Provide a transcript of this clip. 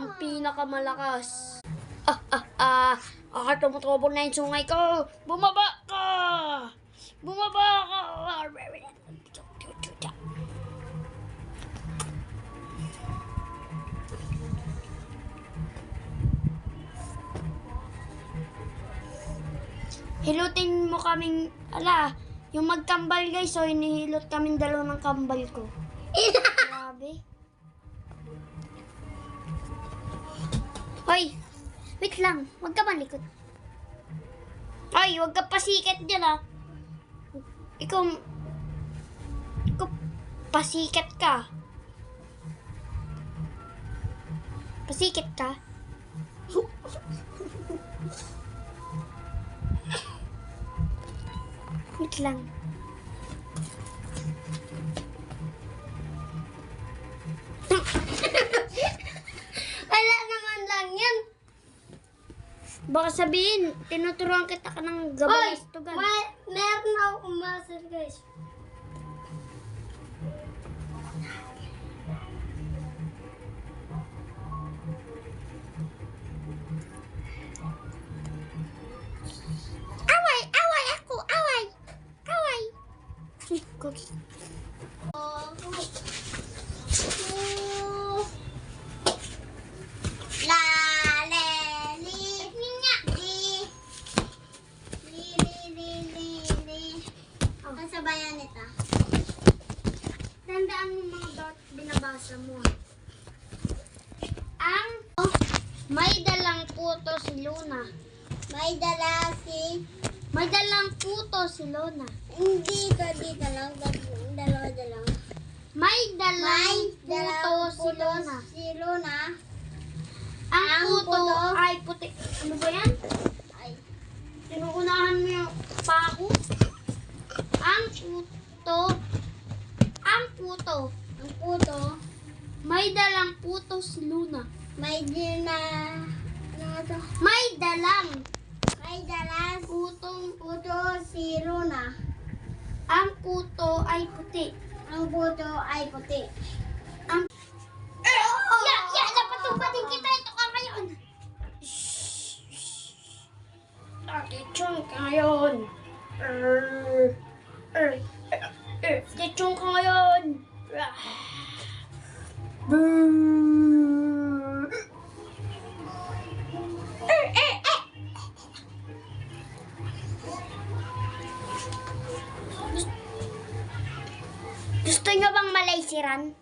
ang pinakamalakas. Tumutubo na yung sungay ko. Bumaba ka! Bumaba ka! Hilutin mo kaming, yung magkambal guys, so hinihilot kaming dalawa ng kambal ko. Grabe. Hoy, wait lang, huwag ka malikot. Hoy, huwag ka pasikat dyan Ikaw, pasikat ka. Pasikat ka? Wait lang. Wala naman lang yan. Baka sabihin, tinuturuan kita ka ng gabalistugan. Meron akong master guys. Away ako, away. Cookie. Sabayan nito. Tandaan mo mga dot binabasa mo. May dalang puto si Luna. May dalang puto si Luna. Hindi ka dito lang. Dalawa. May dalang puto si Luna. Ang puto ay puti. Ano ba yan? Ay. Tinuunahan mo yung pako. Ang puto. May dalang puto si Luna. May dalang puto si Luna. Ang puto ay puti. Napatubatin kita. Ito ka ngayon. Lechon ka ngayon. Lechon ka ngayon. Gusto nyo bang malaysiran?